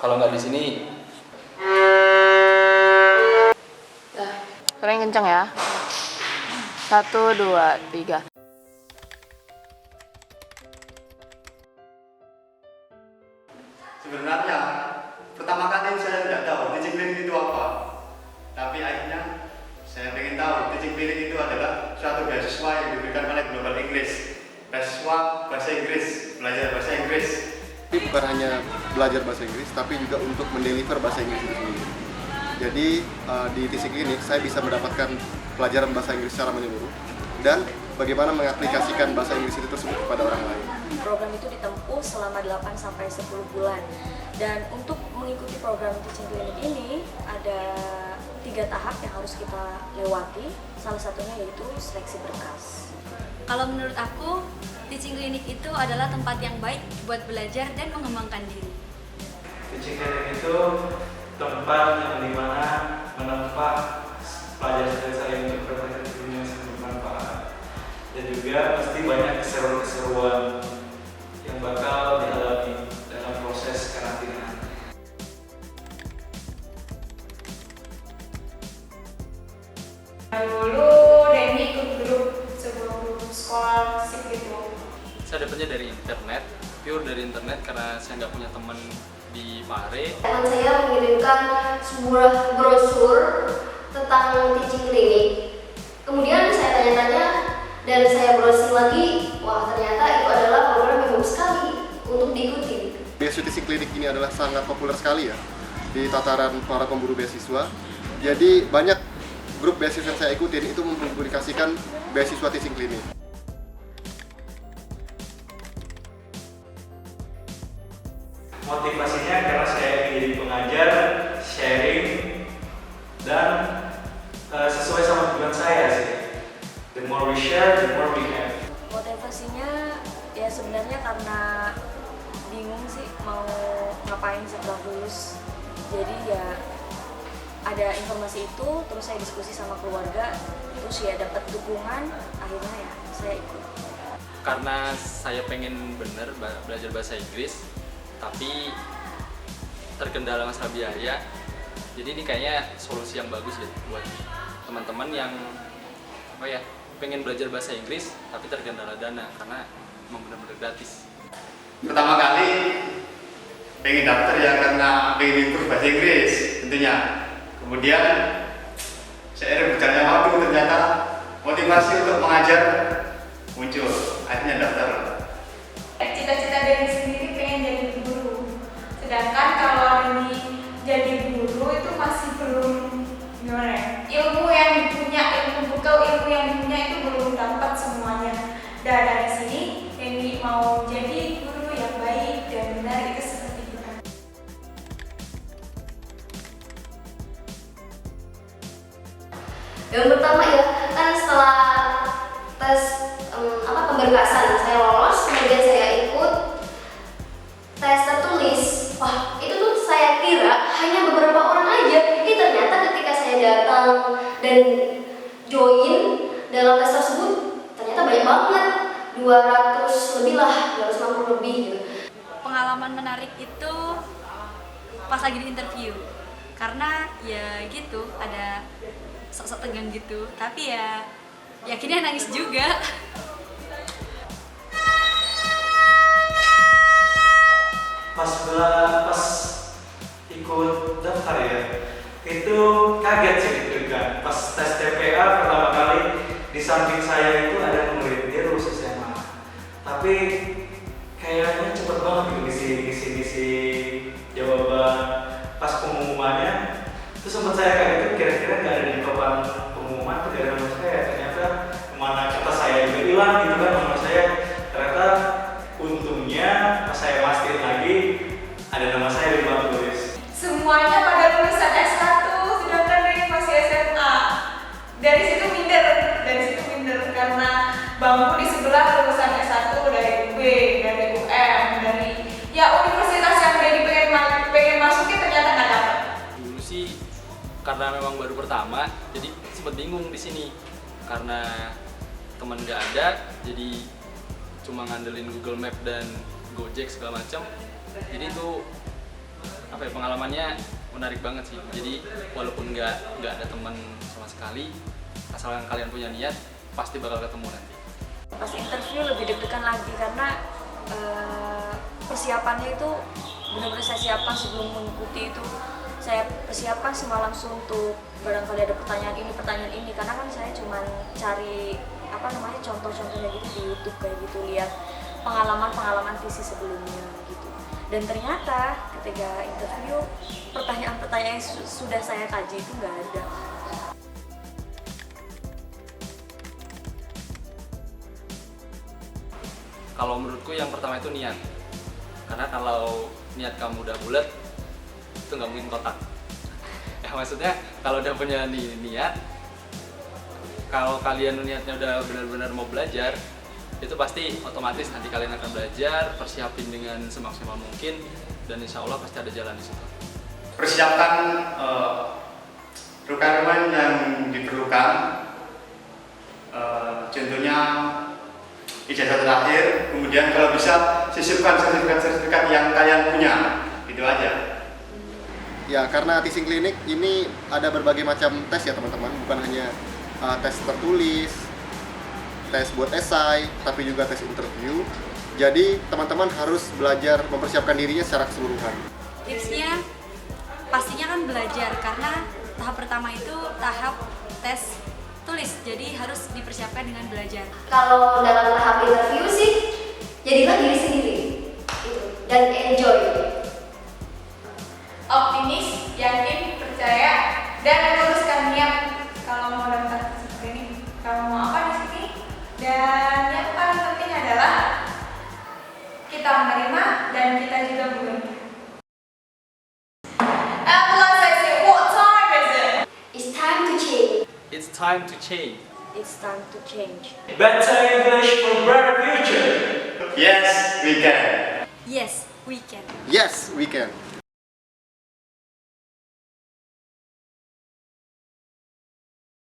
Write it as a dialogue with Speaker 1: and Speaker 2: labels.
Speaker 1: Kalau nggak di sini.
Speaker 2: Paling kenceng ya. 1, 2, 3.
Speaker 3: Sebenarnya pertama kali saya tidak tahu teaching clinic itu apa, tapi akhirnya saya ingin tahu teaching clinic itu adalah suatu beasiswa yang diberikan oleh Global English, beasiswa bahasa Inggris, belajar bahasa Inggris.
Speaker 4: Tapi bukan hanya belajar bahasa Inggris, tapi juga untuk mendeliver bahasa Inggris itu sendiri. Jadi di teaching clinic saya bisa mendapatkan pelajaran bahasa Inggris secara menyeluruh dan bagaimana mengaplikasikan bahasa Inggris itu tersebut kepada orang lain.
Speaker 5: Program itu ditempuh selama 8-10 bulan. Dan untuk mengikuti program teaching clinic ini ada 3 tahap yang harus kita lewati. Salah satunya yaitu seleksi berkas.
Speaker 6: Kalau menurut aku, teaching clinic itu adalah tempat yang baik buat belajar dan mengembangkan diri.
Speaker 7: Teaching clinic itu tempat yang dimana menempa pelajar saya untuk berprestasi yang sangat bermanfaat. Dan juga pasti banyak keseruan-keseruan yang bakal dialami dalam proses karantina.
Speaker 8: Dulu Denny ikut grup sebuah grup sekolah gitu.
Speaker 1: Saya dapatnya dari internet, pure dari internet karena saya nggak punya teman di Pare.
Speaker 9: Teman saya mengirimkan sebuah brosur tentang teaching clinic. Kemudian saya tanya-tanya dan saya browsing lagi, wah ternyata itu adalah program yang bagus sekali untuk diikuti.
Speaker 4: Beasiswa teaching clinic ini adalah sangat populer sekali ya di tataran para pemburu beasiswa. Jadi banyak grup beasiswa yang saya ikutin itu mempublikasikan beasiswa teaching clinic.
Speaker 7: Motivasinya karena saya ingin jadi pengajar, sharing, dan sesuai sama tujuan saya sih. The more we share, the more we have.
Speaker 5: Motivasinya ya sebenarnya karena bingung sih mau ngapain setelah lulus. Jadi ya ada informasi itu, terus saya diskusi sama keluarga, terus ya dapat dukungan, akhirnya ya saya ikut.
Speaker 1: Karena saya pengen bener belajar bahasa Inggris, tapi terkendala masalah biaya. Jadi ini kayaknya solusi yang bagus deh buat teman-teman yang pengen belajar bahasa Inggris tapi terkendala dana karena memang benar-benar gratis.
Speaker 3: Pertama kali pengen daftar ya karena pengen improve bahasa Inggris tentunya. Kemudian seiring berjalannya waktu ternyata motivasi untuk mengajar muncul, akhirnya daftar.
Speaker 8: Cita-cita Denny sendiri pengen jadi guru. Sedangkan kalau Denny jadi guru itu masih belum gimana ya? Ilmu yang dipunya, bekal ilmu yang dipunya itu belum dapat semuanya. Dan dari sini Denny mau jadi guru yang baik dan benar itu seperti kita.
Speaker 9: Yang pertama ya, kan setelah tes pemberkasan saya lolos, kemudian saya ikut tes tertulis. Wah, itu tuh saya kira hanya beberapa orang aja. Ternyata ketika saya datang dan join dalam tes tersebut, ternyata banyak banget, 200 lebih lah, 260 lebih gitu.
Speaker 6: Pengalaman menarik itu pas lagi di interview. Karena ya gitu, ada sok-sok tegang gitu, tapi ya akhirnya nangis juga.
Speaker 7: Pas ikut daftar ya, itu kaget sih deg-degan. Pas tes TPA pertama kali, di samping saya itu ada murid dia lulus SMA, tapi kayaknya cepet banget gitu ngisi jawaban. Pas pengumumannya itu sempat saya kaget, kira-kira nggak ada di papan pengumuman tuh dari nama saya. Ternyata kemana kata saya juga hilang gitu kan nama saya. Ternyata untungnya pas saya mastiin lagi ada nama saya di papan tulis.
Speaker 8: Semuanya pada lulusan S1, sedangkan Denny masih SMA. Dari situ minder karena bangku di sebelah lulusan S1 dari UB, dari UM, dari ya universitas yang Denny pengen masukin ternyata nggak dapat.
Speaker 1: Dulu sih karena memang baru pertama, jadi sempat bingung di sini karena teman nggak ada, jadi cuma ngandelin Google Map dan Gojek segala macam. Jadi itu apa ya, pengalamannya menarik banget sih. Jadi walaupun nggak ada teman sama sekali, asalkan kalian punya niat pasti bakal ketemu nanti.
Speaker 5: Pas interview lebih deg-degan lagi karena persiapannya itu benar-benar saya siapkan sebelum mengikuti itu. Saya persiapkan semalam suntuk, barangkali ada pertanyaan ini karena kan saya cuma cari contoh-contohnya gitu di YouTube kayak gitu, lihat pengalaman visi sebelumnya gitu. Dan ternyata ketika interview pertanyaan-pertanyaan yang sudah saya kaji itu nggak ada.
Speaker 1: Kalau menurutku yang pertama itu niat, karena kalau niat kamu udah bulat itu nggak mungkin kotak. Ya maksudnya kalau udah punya niat, kalau kalian niatnya udah benar-benar mau belajar, itu pasti otomatis nanti kalian akan belajar, persiapin dengan semaksimal mungkin, dan insya Allah pasti ada jalan di situ.
Speaker 3: Persiapkan requirement yang diperlukan, contohnya ijazah terakhir, kemudian kalau bisa sisipkan sertifikat yang kalian punya, itu aja.
Speaker 4: Ya, karena teaching klinik ini ada berbagai macam tes ya teman-teman, bukan hanya tes tertulis, tes buat esai, tapi juga tes interview. Jadi teman-teman harus belajar mempersiapkan dirinya secara keseluruhan.
Speaker 6: Tipsnya pastinya kan belajar, karena tahap pertama itu tahap tes tulis, jadi harus dipersiapkan dengan belajar.
Speaker 9: Kalau dalam tahap interview sih, jadilah diri sendiri gitu, dan enjoy.
Speaker 8: Optimis, yakin, percaya, dan luruskan niat kalau mau daftar seperti ini. Kalau mau apa di sini? Dan yang paling penting adalah kita menerima dan kita juga bekerja. What time is it?
Speaker 9: It's time to change.
Speaker 1: It's time to change.
Speaker 5: It's time to change.
Speaker 7: Better English for brighter future.
Speaker 3: Yes, we can.
Speaker 6: Yes, we can.
Speaker 4: Yes, we can.